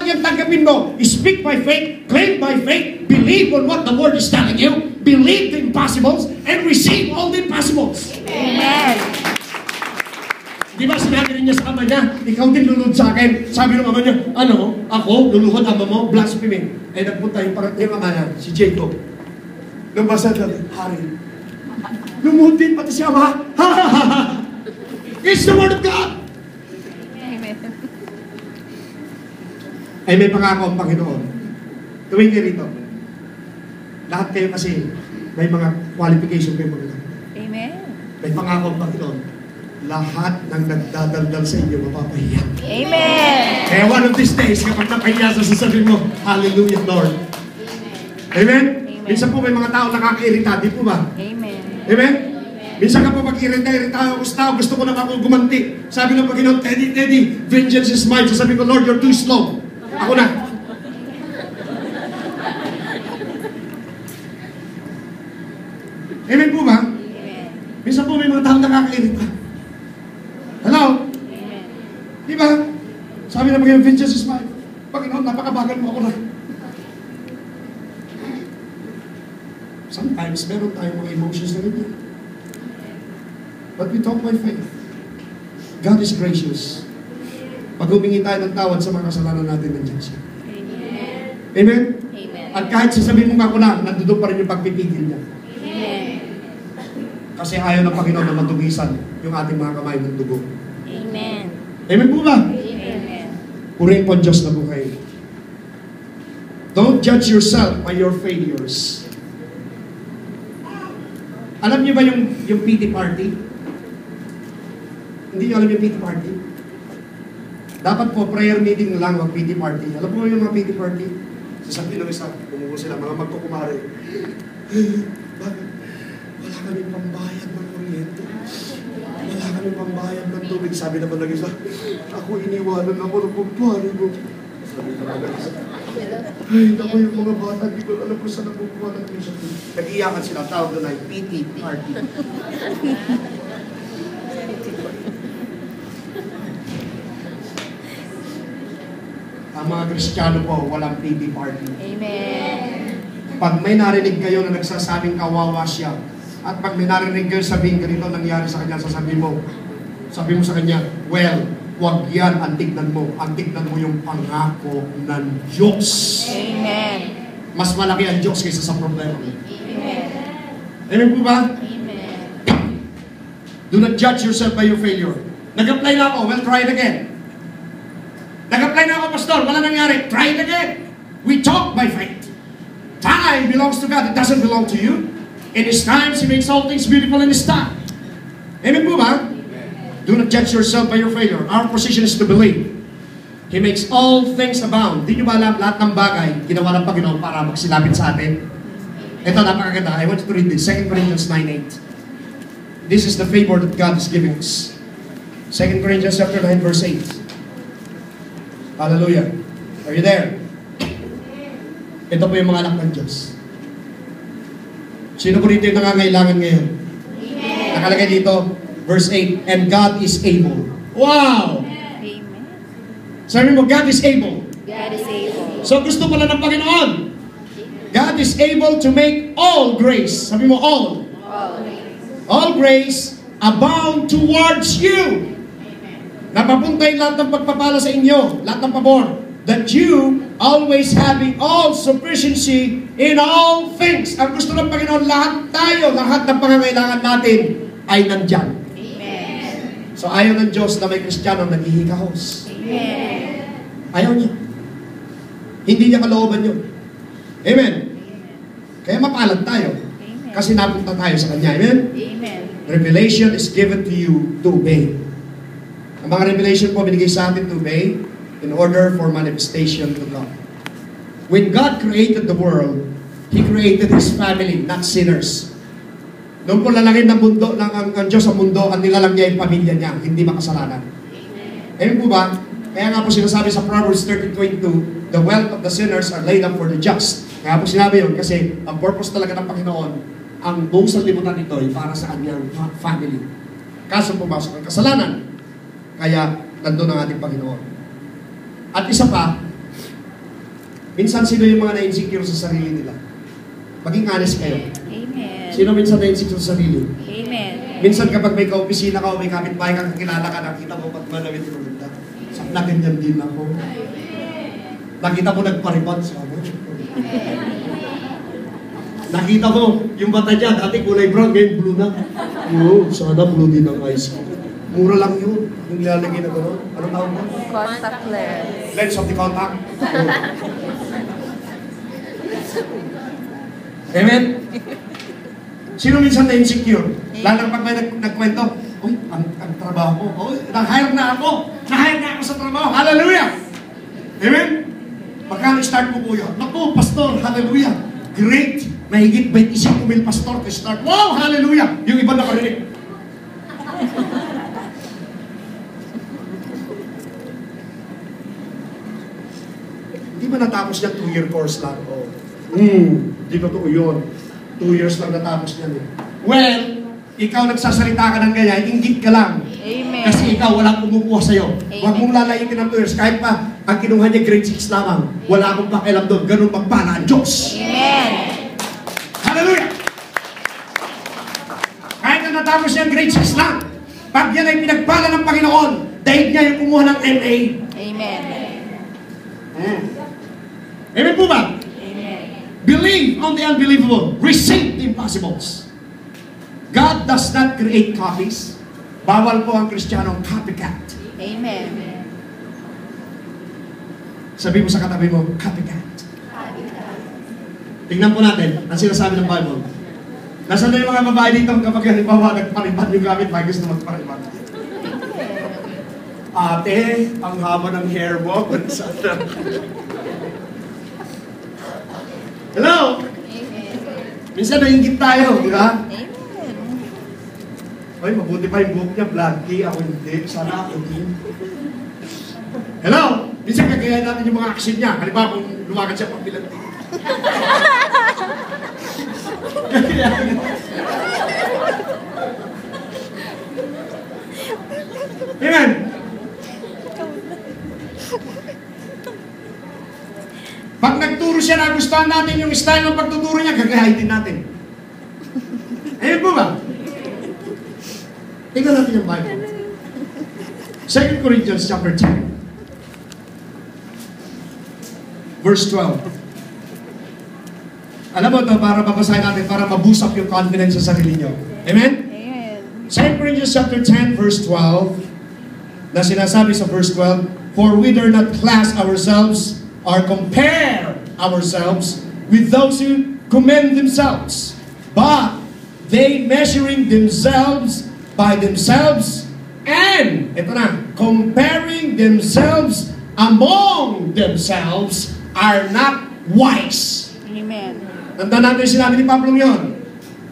yan tanggapin mo. Speak by faith, claim by faith, believe on what the Word is telling you, believe the impossibles, and receive all the impossibles. Amen. Di ba sinabi rin niya sa ama niya, ikaw din lulod sa akin. Sabi ng ama niya, ano? Ako? Luluhod ama mo? Blasphemy. Eh nagpunta yung ama niya, si Jacob. Nabasa natin, hari. Lumuhod din pati si ama. Ha ha ha ha! It's the Word of God! Amen. Ay may pangako ang Panginoon. Tuwing kayo rito. Lahat kayo kasi may mga qualification kayo mga. Amen. May pangako ang Panginoon. Lahat ng nagdadaldal sa inyo mapapahiya. Amen. Kaya one of these days, kapag napahiya sa sasabihin mo, Hallelujah, Lord. Amen? Minsan po may mga tao nakakairita, di po ba? Amen. Amen? Minsan ka po mag-irita ako sa tao, gusto ko na ako gumanti. Sabi ng Panginoon, Teddy, vengeance is mine. Sasabi ko, Lord, you're too slow. Ako na. Amen po ba? Amen. Minsan po may mga tao nakakairita. Hello? Amen. Di ba? Sabi ng Panginoon, vengeance is mine. Panginoon, napakabagal mo ako na. Sometimes, meron tayong mga emotions na ganyan. But we talk by faith. God is gracious. Pag humingi tayo ng tawad sa mga kasalanan natin, nandiyan siya. Amen. Amen? Amen. At kahit sasabihin mo nga ko na, nandun pa rin yung pagpipigil niya. Amen. Kasi ayaw ng Panginoon na matugisan yung ating mga kamay ng dugo. Amen. Amen po ba? Amen. Purihin po ang Diyos na buhay. Don't judge yourself by your failures. Alam niyo ba yung pity party? Hindi niyo alam yung pity party? Dapat po prayer meeting lang ang pity party. Alam mo yung mga pity party? Sasabihin ng isa, bumubo sila, mga magkukumari. Bakit? Wala kami pambayad ng kuryente. Wala kami pambayad ng tubig. Sabi naman ng isa, ako iniwanan ako ng kumpare mo. Sabi naman ng isa, ay, naku yung mga bata, di ko alam kung saan nakukuha ng tuition. Nag-iyakan sila, tawag doon ay pity party. Ang mga Kristiyano po, walang pity party. Amen. Pag may narinig kayo na nagsasabing kawawa siya, at pag may narinig kayo sabihin ganito nangyari sa kanya, sabi mo sa kanya, well, wag yan ang tignan mo. Ang tignan mo yung pangako ng Diyos. Amen. Mas malaki ang Diyos kaysa sa problema mo. Amen. Amen po ba? Amen. Do not judge yourself by your failure. Nag-apply na ako, well, try it again. Nag-apply na ako, Pastor, wala nangyari. Try it again. We talk by faith. Time belongs to God. It doesn't belong to you. In His time, He makes all things beautiful in His time. Amen po ba? Do not judge yourself by your failure. Our position is to believe. He makes all things abound. Di nyo ba alam, lahat ng bagay, ginawa ng Panginoon para magsilapit sa atin? Ito, napakaganda. I want you to read this. 2 Corinthians 9:8. This is the favor that God is giving us. 2 Corinthians chapter 9, verse 8. Hallelujah. Are you there? Ito po yung mga anak ng Diyos. Sino po rito yung nangangailangan ngayon? Amen. Nakalagay dito, verse 8, and God is able. Wow! Amen. Sabi mo, God is able. God is able. So gusto pala ng Panginoon. God is able to make all grace. Sabi mo, all. All grace abound towards you. Napapunta yung lahat ng pagpapala sa inyo, lahat ng pabor, that you always having all sufficiency in all things. Ang gusto ng Panginoon, lahat tayo, lahat ng pangangailangan natin ay nandyan. Amen. So ayaw ng Diyos na may Kristiyano naghihikahos. Amen. Ayaw niya. Hindi niya kalooban yun. Amen. Kaya mapalad tayo. Amen. Kasi napunta tayo sa Kanya. Amen. Amen. Revelation is given to you to obey. Ang mga revelation po binigay sa atin to obey in order for manifestation to God. When God created the world, He created His family, not sinners. Noong po lalangin ng mundo, ang Diyos sa mundo, ang nilalang niya yung pamilya niya, hindi makasalanan. Amen po ba? Kaya nga po sinasabi sa Proverbs 13:22, the wealth of the sinners are laid up for the just. Kaya po sinabi yun, kasi ang purpose talaga ng Panginoon, ang buong sanlibutan nito ay para sa kanyang family. Kaso pumasok ang kasalanan, kaya nandun ang ating Panginoon. At isa pa, Minsan sino yung mga na-insecure sa sarili nila? Maging honest kayo. Amen. Sino minsan na-insecure sa sarili? Amen. Minsan kapag may kaopisina ka o may kapitbahay ka, kakilala ka, nakita mo ba't manawit yung maganda? Na ganyan din ako. Nakita mo nagparibad sa ano? Nakita mo, yung mata niya, dati kulay brown, ngayon blue na. Oo, sana blue din ang eyes ko. Mura lang yun, yung nilalagay na gano'n. Anong tawag mo? Contact lens. Lens of the contact. Amen? Sino minsan na-insecure? Lalo pag may nagkwento, uy, ang trabaho ko, na-hire na ako sa trabaho, hallelujah! Amen? Magkano-start mo po yun? Naku, pastor, hallelujah! Great! Mahigit 25,000 pastor to start. Wow, hallelujah! Yung iba nakarinig. Hindi ba natapos niya 2-year course lang? Oh. Di totoo yun. 2 years lang natapos niya. Well, ikaw nagsasalita ka ng ganyan, inggit ka lang. Amen. Kasi ikaw, walang kumukuha sa'yo. Amen. Huwag mong lalaitin ng 2 years. Kahit pa, ang kinuha niya grade 6 lamang, wala akong pakialam doon. Ganun magpala ang Diyos. Amen. Hallelujah! Kahit na natapos niya ang grade 6 lang, pag yan ay pinagpala ng Panginoon, dahil niya yung kumuha ng MA. Amen. Amen po ba? Amen. Believe on the unbelievable. Receive the impossibles. God does not create copies. Bawal po ang Kristiyanong copycat. Amen. Sabi mo sa katabi mo, copycat. Tingnan po natin ang sinasabi ng Bible. Nasaan na yung mga babae dito kapag halimbawa nagparibat yung gamit, may gusto magparibat. Ate, ang haba ng hair mo. Hello? Amen. Minsan nainggit tayo, di ba? Amen. Ay, mabuti pa yung buhok niya, bloody, ako hindi. Sana ako din. Hello? Minsan kagayahin natin yung mga action niya. Halimbawa kung lumakad siya pang bilang. Amen? Pag nagturo siya na gustuhan natin yung style ng pagtuturo niya, gagayahin din natin. Amen po ba? Tingnan natin yung Bible. 2 Corinthians chapter 10. Verse 12. Alam mo ito, para babasahin natin, para mabusap yung confidence sa sarili nyo. Amen? Amen. 2 Corinthians chapter 10, verse 12, na sinasabi sa verse 12, for we dare not class ourselves or compare ourselves with those who commend themselves, but they measuring themselves by themselves and, ito na, comparing themselves among themselves are not wise. Amen. Tanda natin sinabi ni Pablo yun.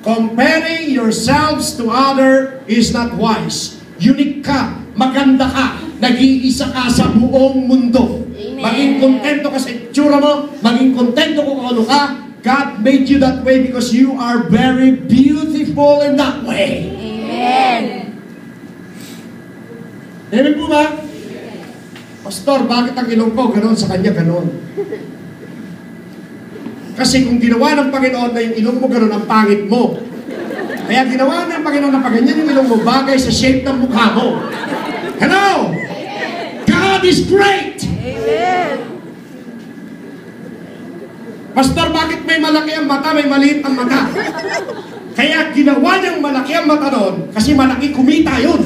Comparing yourselves to other is not wise. Unique ka, maganda ka, nag-iisa ka sa buong mundo. Amen. Maging kontento ka sa itsura mo, maging kontento kung ano ka. God made you that way because you are very beautiful in that way. Amen. Amen po ba? Pastor, bakit ang ilong ko gano'n, sa kanya gano'n? Kasi kung ginawa ng Panginoon na yung ilong mo gano'n, ang pangit mo. Kaya ginawa ng Panginoon na paganyan yung ilong mo, bagay sa shape ng mukha mo. Hello! God is great! Amen. Pastor, bakit may malaki ang mata, may maliit ang mata? Kaya ginawa niyang malaki ang mata doon, kasi malaki kumita yun.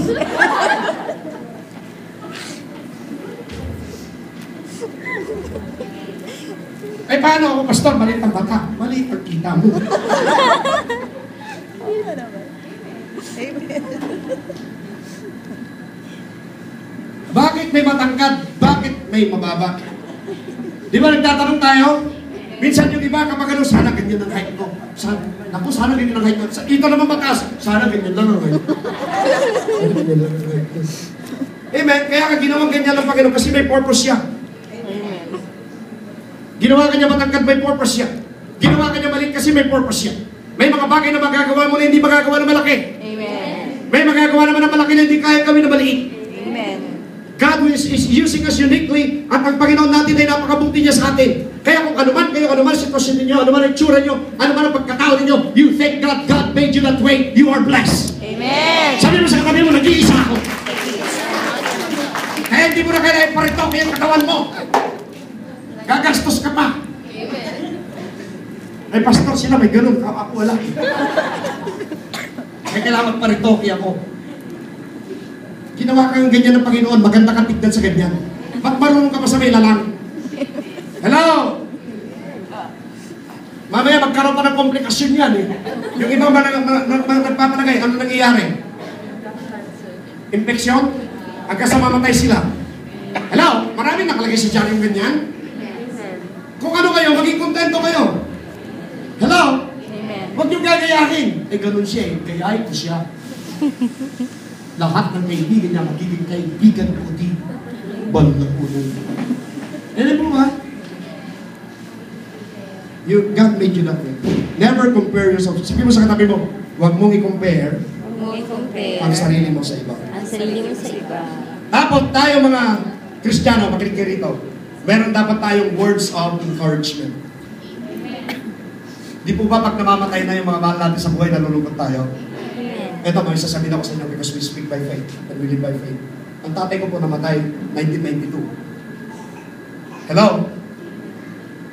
Ay, paano ako, Pastor? Maliit ang mata. Maliit ang kita mo. Bakit may matangkad? Bakit may mababa? Di ba nagtatanong tayo? Minsan yung iba kapag ano, sana ganyan ang height ko. Sana ganyan ang height ko. Ito naman mataas. Sana ganyan lang ang height ko. Sana ganyan lang ang height ko. Amen. Kaya ka ginawang ganyan ng Panginoon kasi may purpose siya. Ginawa ka niya matangkad, may purpose siya. Ginawa ka niya maliit kasi may purpose siya. May mga bagay na magagawa mo na hindi magagawa na malaki. Amen. May magagawa naman na malaki na hindi kaya gawin na maliit. Amen. God is using us uniquely at ang Panginoon natin ay napakabuti niya sa atin. Kaya kung ano man kayo, ano man sitwasyon ninyo, ano man ang tsura nyo, ano man ang pagkatao ninyo, you thank God, God made you that way, you are blessed. Amen. Sabi mo sa katabi mo, nag-iisa ako. Kaya hindi mo na kailangan parito kaya ang katawan mo. Gagastos ka pa. Ay, pastor sila, may ganun. Ako wala. Kaya kailangan magparitoki ako. Ginawa kang ganyan ng Panginoon, maganda kang tignan sa ganyan. Ba't marunong ka pa sa may lalang? Hello? Mamaya magkaroon pa ng komplikasyon yan eh. Yung ibang nagpapanagay, ano nangyayari? Infeksyon? Hanggang sa mamatay sila. Hello? Marami nakalagay si John yung ganyan. Kung ano kayo, maging kontento kayo. Hello? Huwag niyong gagayahin. Eh, ganun siya eh. Gayahin ko siya. Lahat ng kaibigan niya magiging kaibigan ko din. Banda po nun. Alam mo ba? God made you that way. Never compare yourself. Sabi mo sa katabi mo, huwag mong i-compare ang sarili mo sa iba. Ang sarili mo sa iba. Dapat tayo mga Kristiyano, makinig kayo rito. Meron dapat tayong words of encouragement. Di po ba pag namamatay na yung mga mahal natin sa buhay, nalulungkot tayo? Ito, may sasabihin ako sa inyo because we speak by faith and we live by faith. Ang tatay ko po namatay 1992. Hello?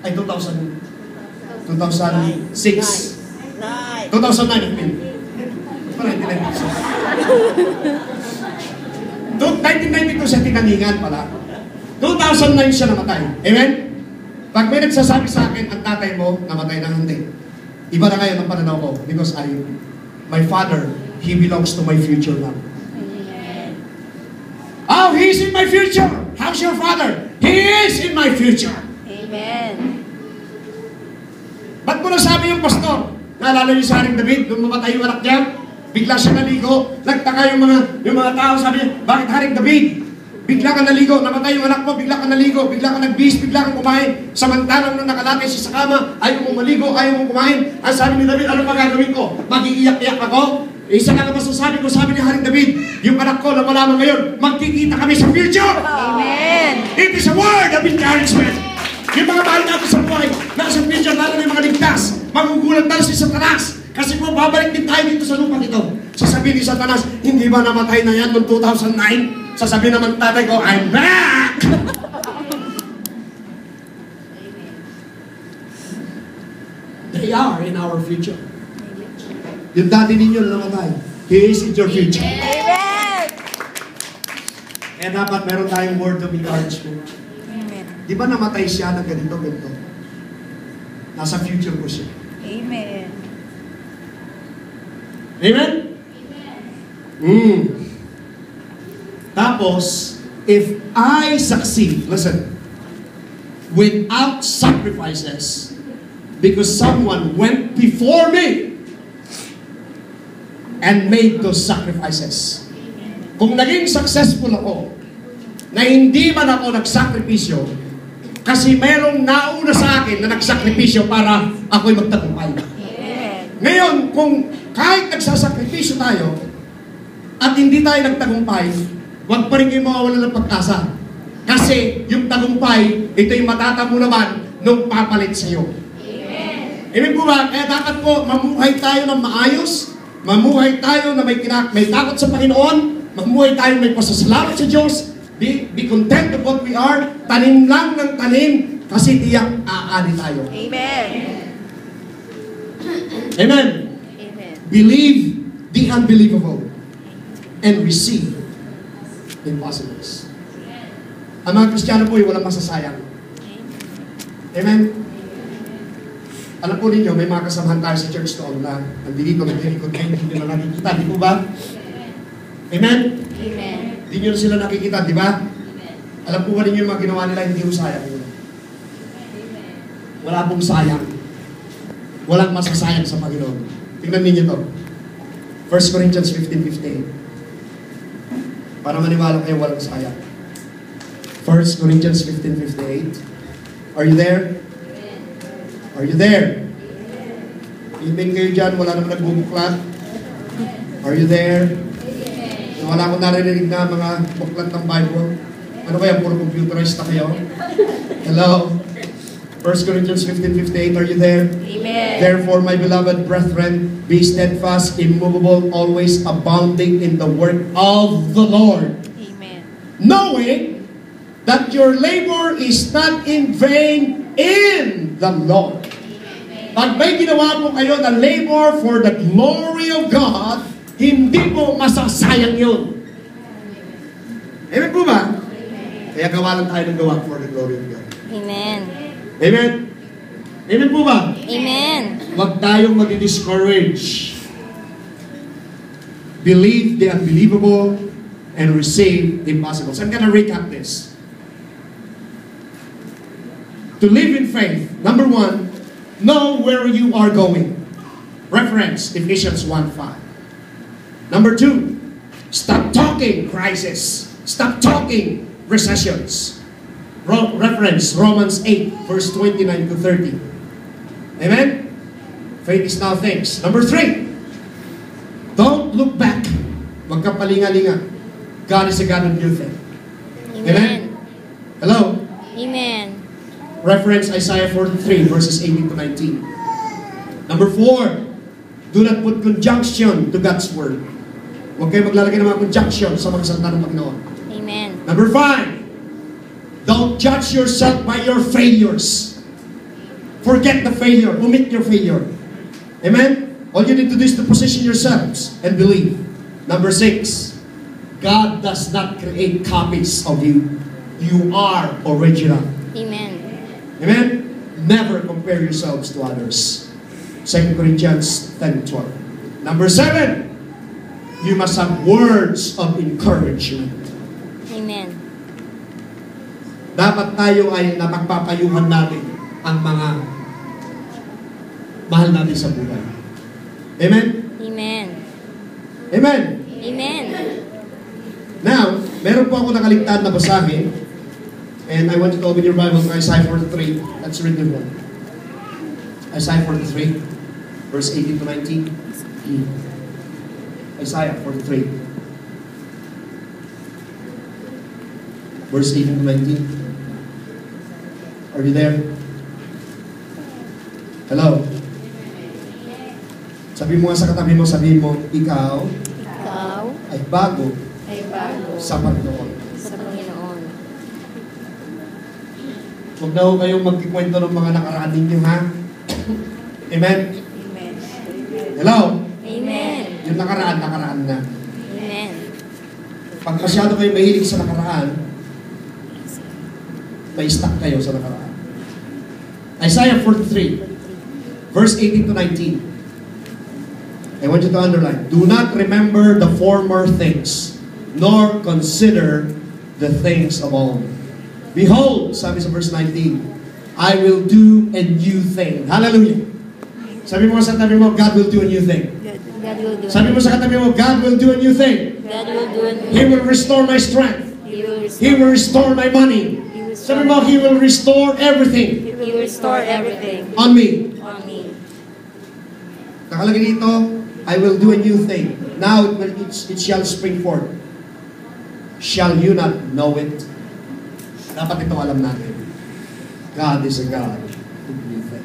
Ay, 2006. 2009, I mean. Parang 1992 siya tinaningan pala. 2009 siya namatay. Amen? Pag may nagsasabi sa akin, ang tatay mo, namatay na hindi. Iba na ngayon ang pananaw ko because my father, he belongs to my future now. Oh, he's in my future. How's your father? He is in my future. Amen. Ba't mo nasabi yung pastor? Naalala niyo sa Haring David, nung mamatay yung anak niya, bigla siya naligo. Nagtaka yung mga tao, sabi niya, bakit Haring David? Bigla ka naligo, namatay yung anak mo, bigla ka naligo, bigla ka nagbihis, bigla kang kumain. Samantalang nung nakalatay siya sa kama, ayaw mong maligo, ayaw mong kumain. Ang sabi ni David, ano pa gagawin ko? Mag-iiyak-iyak ako? Isa lang ang masasabi ko, sabi ni Haring David, yung anak ko na wala man ngayon, magkikita kami sa future! Amen. It is a word of encouragement. Yung mga mahal natin sa buhay, nasa future, lalo na yung mga ligtas, magugulat tayo si Satanas. Kasi po, babalik din tayo dito sa lupa nito. Sasabihin ni Satanas, hindi ba namatay na yan noong 2009? Sasabihin naman tatay ko, I'm back! They are in our future. Yung daddy ninyo na namatay, he is in your future. Amen. Kaya dapat meron tayong word of encouragement. Amen. Di ba namatay siya na ganito? Nasa future ko siya. Amen. Amen? Tapos, if I succeed, listen, without sacrifices, because someone went before me and made those sacrifices. Kung naging successful ako, na hindi man ako nagsakripisyo, kasi merong nauna sa akin na nagsakripisyo para ako'y magtagumpay. Ngayon, kung kahit nagsasakripisyo tayo, at hindi tayo nagtagumpay, huwag pa rin kayo mawawalan ng pag-asa. Kasi yung tagumpay, ito yung matatamo naman nung papalit sa iyo. Amen po ba? Kaya dapat po, mamuhay tayo ng maayos, mamuhay tayo na may takot sa Panginoon, mamuhay tayo may pasasalamat sa Diyos, be content with what we are, tanim lang ng tanim, kasi tiyak aani tayo. Amen. Amen. Amen. Believe the unbelievable and receive the impossibles. Ang mga Kristiyano po ay walang masasayang. Amen. Alam po ninyo, may mga kasamahan tayo sa church doon na nandito, nagtilikod kayo, hindi nyo na nakikita, di po ba? Amen? Amen. Hindi nyo na sila nakikita, di ba? Alam po ba ninyo yung mga ginawa nila, hindi mo sayang yun. Wala pong sayang. Walang masasayang sa Panginoon. Tingnan ninyo to. 1 Corinthians 15:15. Para maniwala kayo, walang sayang. 1 Corinthians 15:58. Are you there? Are you there? Amen kayo dyan, wala naman nagbubuklat. Are you there? Wala akong narinig na mga buklat ng Bible. Ano kaya, puro computerized na kayo? Hello? 1 Corinthians 15:58, are you there? Amen. Therefore, my beloved brethren, be steadfast, immovable, always abounding in the work of the Lord, Amen. knowing that your labor is not in vain in the Lord. Pag may ginawa po kayo na labor for the glory of God, hindi po masasayang yun. Amen po ba? Kaya gawa lang tayo ng gawa for the glory of God. Amen. Amen? Amen po ba? Amen. Huwag tayong madi-discourage. Believe the unbelievable and receive the impossible. So I'm gonna recap this. To live in faith, number one, know where you are going. Reference, Ephesians 1:5. Number two, stop talking crisis. Stop talking recessions. Reference, Romans 8, verse 29 to 30. Amen? Faith is now things. Number three, don't look back. Huwag kang palinga-linga. God is a God of new thing. Amen? Hello? Amen. Reference Isaiah 43, verses 18 to 19. Number 4, do not put conjunction to God's word. Huwag kayo maglalagay ng mga conjunction sa mga salita ng Panginoon. Amen. Number 5, don't judge yourself by your failures. Forget the failure. Omit your failure. Amen? All you need to do is to position yourselves and believe. Number 6, God does not create copies of you. You are original. Amen. Amen? Never compare yourselves to others. 2 Corinthians 10:12. Number 7, you must have words of encouragement. Amen. Dapat tayo ay napagpapayuhan natin ang mga mahal natin sa buhay. Amen? Amen. Amen? Amen. Now, meron po ako nakaligtaan na basahin. And I want you to open your Bible to Isaiah 43. Let's read the one. Isaiah 43, verse 18 to 19. Isaiah 43, verse 18 to 19. Are you there? Hello? Sabi mo nga sa katabi mo, sabi mo, ikaw Ikaw ay bago ay bago sa Panginoon. sa Panginoon. Huwag na ho kayong magkikwento ng mga nakaraan ninyo, ha? Amen? Amen. Hello? Amen. Yung nakaraan na. Amen. Pag masyado kayo mahilig sa nakaraan, may stuck kayo sa nakaraan. Isaiah 43, verse 18 to 19. I want you to underline. Do not remember the former things, nor consider the things of old. Behold, sabi sa verse 19, I will do a new thing. Hallelujah. Sabi mo sa katabi mo, God will do a new thing. God will do it. Sabi mo sa katabi mo, God will do a new thing. God will do it. He will restore my strength. He will He will restore my money. Sabi mo, He will restore everything He will restore everything on me. on me. Nakalagay dito, I will do a new thing. Now it shall spring forth. Shall you not know it? Dapat ito alam natin. God is a God of new thing.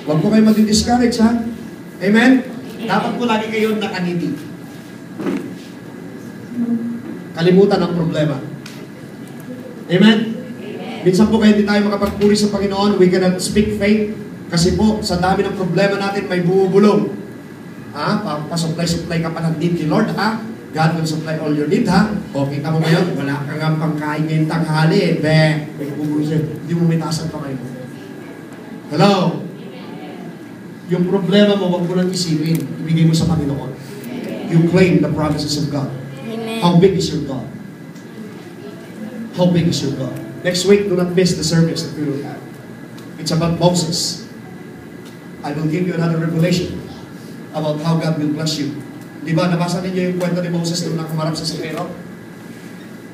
Huwag po kayo madi-discourage, ha? Amen? Dapat po lagi kayo nakangiti. Kalimutan ang problema. Amen? Minsan po kayo hindi tayo makapagpuri sa Panginoon. We cannot speak faith. Kasi po, sa dami ng problema natin, may bubulong. Ha? Pasupply-supply ka pa ng need ni Lord, ha? God will supply all your need, ha? O, kita mo ngayon, wala kang nga pangkain ngayong tanghali, eh. May bubulong siya. Hindi mo may taas ang kamay mo. Hello? Yung problema mo, wag mo nang isipin. Ibigay mo sa Panginoon. You claim the promises of God. Amen. How big is your God? How big is your God? Next week, do not miss the service that we will have. It's about Moses. I will give you another revelation about how God will bless you. Di ba, nabasa ninyo yung kwento ni Moses nung nakamarap sa Sipero?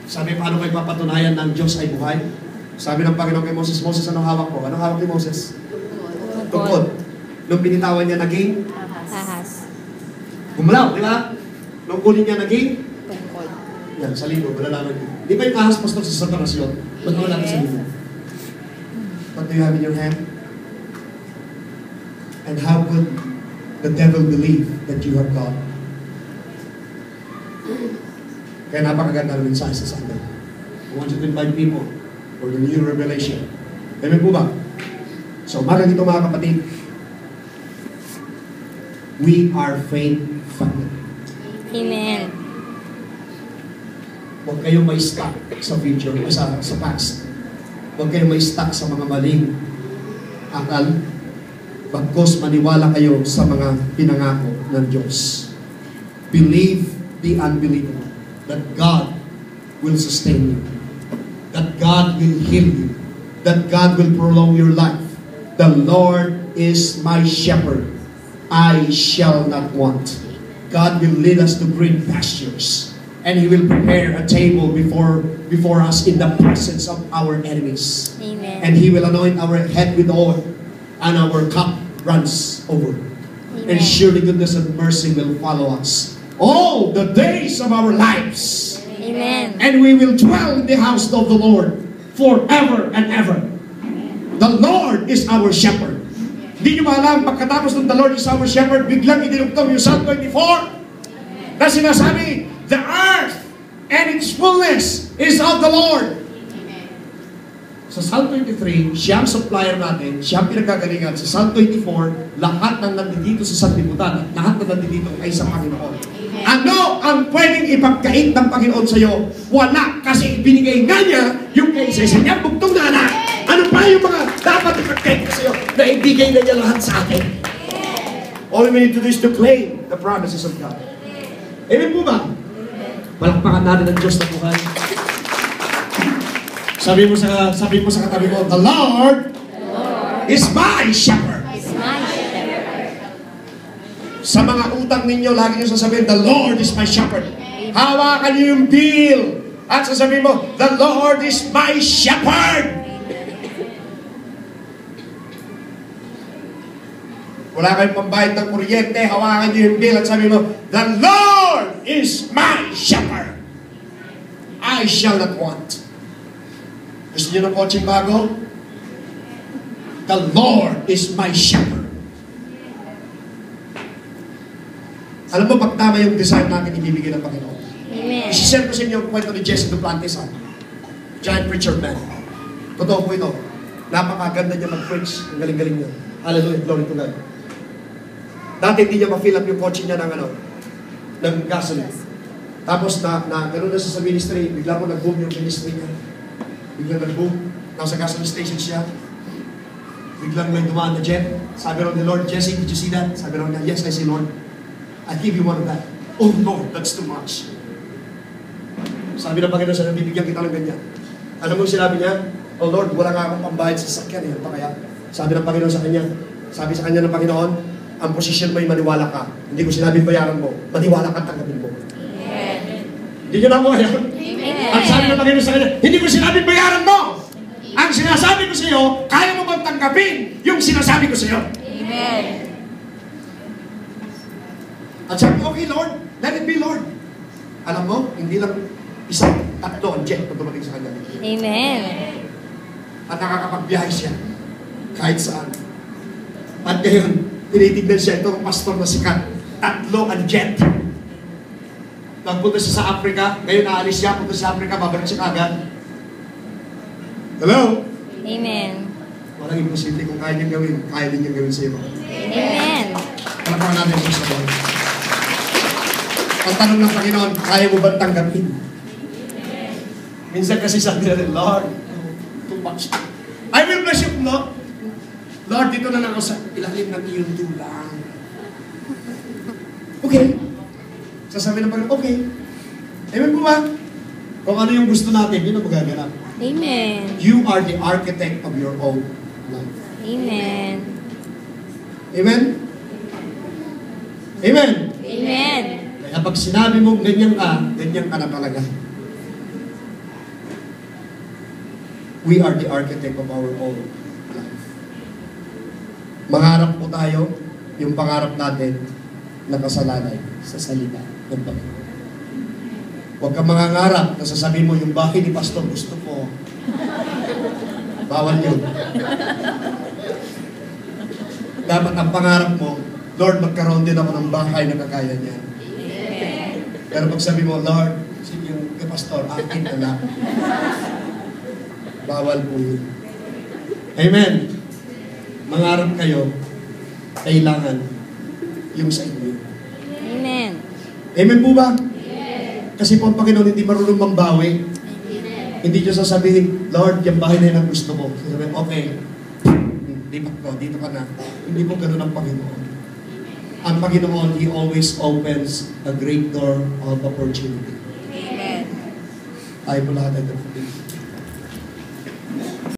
Sabi, paano kayo papatunayan ng Diyos ay buhay? Sabi ng Panginoon kay Moses, Moses, anong hawak mo? Anong hawak ni Moses? Tungkod. Nung binitawan niya, naging Ahas. gumalaw, di ba? Nung kunin niya, naging Tungkod. Yan, sa libo, malalaman niyo. Di ba yung ahas, pastor, sa separasyon? Ba't wala natin sa libo? What do you have in your hand? And how could the devil believe that you have God? Kaya napakaganda ng mensahe sa Sunday. I want you to invite people for the new revelation. Amen po ba? So, umagang ito mga kapatid, we are faith family. Amen. Huwag kayong may stuck sa future, sa past. Huwag kayong may stuck sa mga maling akal. Bagkos maniwala kayo sa mga pinangako ng Diyos. Believe the unbelievable. That God will sustain you. That God will heal you. That God will prolong your life. The Lord is my shepherd. I shall not want. God will lead us to green pastures. And He will prepare a table before us in the presence of our enemies. Amen. And He will anoint our head with oil, and our cup runs over. Amen. And surely goodness and mercy will follow us all the days of our lives. Amen. And we will dwell in the house of the Lord forever and ever. The Lord is our shepherd. Hindi nyo maalam, pagkatapos ng the Lord is our shepherd, biglang idinugtong yung Psalm 24 na sinasabi, the earth and its fullness is of the Lord. Sa Psalm 23, siya ang supplier natin, siya ang pinagkagalingan. Sa Psalm 24, lahat ng nandito sa sanlibutan, lahat ng nandito ay sa Panginoon. Ano ang pwedeng ipagkait ng Panginoon sa iyo? Wala, kasi ibinigay nga niya yung kay isa niya bugtong na anak. Ano pa yung mga dapat ipagkait sa iyo na ibigay na niya lahat sa atin? All we need to do is to claim the promises of God. Amen po ba? Palakpakan natin ang Diyos na buhay. Sabi mo sa katabi mo, the Lord is my shepherd. Sa mga utang ninyo, lagi nyo sasabihin, the Lord is my shepherd. Hawakan nyo yung deal. At sasabihin mo, the Lord is my shepherd. Wala kayong pambayad ng kuryente, hawakan nyo yung bill at sabihin mo, the Lord is my shepherd. I shall not want. Gusto nyo ng kotseng bago? The Lord is my shepherd. Alam mo, pag tama yung desire natin, ibibigay ng Panginoon. Amen. I-share ko sa inyo yung kwento ni Jesse Duplantis, giant preacher man. Totoo po ito. Napakaganda niya mag-preach. Ang galing-galing niya. Hallelujah, glory to God. Dati hindi niya ma-fill up yung kotse niya ng gasoline. Tapos gano'n na siya sa ministry, bigla po nag-boom yung ministry niya. Biglang nag-boom. Nasa gasoline station siya. Biglang may dumaan na jet. Sabi raw ni Lord, Jesse, did you see that? Sabi raw niya, yes, I see, Lord. I'll give you one of that. Oh Lord, that's too much. Sabi ng Panginoon sa bibigyan kita ng ganyan. Alam mo sinabi niya? Oh Lord, wala nga akong pambayad sa sakyan. Pa kaya? Sabi ng Panginoon sa kanya. Sabi sa kanya ng Panginoon, ang posisyon mo ay maniwala ka. Hindi ko sinabing bayaran mo. Maniwala ka, tanggapin mo. Amen. Hindi nyo na mo yan. Amen. Ang sabi ng Panginoon sa kanya, hindi ko sinabing bayaran mo. Ang sinasabi ko sa iyo, kaya mo bang tanggapin yung sinasabi ko sa iyo? Amen. At sabi, okay Lord, let it be Lord. Alam mo, hindi lang isang, tatlo ang jet na dumating sa kanya. Amen. At nakakapagbiyahe siya kahit saan. At ngayon, tinitignan siya itong pastor na sikat. Tatlo ang jet. Nagpunta siya sa Africa, ngayon naalis siya, punta siya sa Africa, babalik siya agad. Hello? Amen. Walang imposible kung kaya niyang gawin, kaya din niyang gawin sa iyo. Amen. Palapakan natin ito sa Lord. Ang tanong ng Panginoon, kaya mo ba tanggapin? Minsan kasi sabi natin, Lord, too much. I will bless you, no? Lord, dito na lang ako sa ilalim ng iyong tulang. Okay. Sasabi ng Panginoon, okay. Amen po ba? Kung ano yung gusto natin, yun ang magaganap. Amen. You are the architect of your own life. Amen. Amen? Amen? Amen. Kaya pag sinabi mo ganyan ka na talaga. We are the architect of our own life. Mangarap po tayo, yung pangarap natin nakasalalay sa salita ng Panginoon. Huwag kang mangangarap na sasabihin mo, yung bahay ni Pastor gusto ko. Bawal yun. Dapat ang pangarap mo, Lord, magkaroon din ako ng bahay na kakaya niya. Pero pag sabi mo, Lord, yung kay Pastor, akin na lang. Bawal po yun. Amen. Mangarap kayo, kailangan yung sa inyo. Amen. Amen po ba? Kasi po ang Panginoon hindi marunong mambawi. Hindi niyo sasabihin, Lord, yung bahay na yun ang gusto ko. Sasabihin, okay, lipat ko, dito ka na. Hindi po ganun ang Panginoon. Ang Panginoon, He always opens a great door of opportunity. Amen. Tayo po lahat ay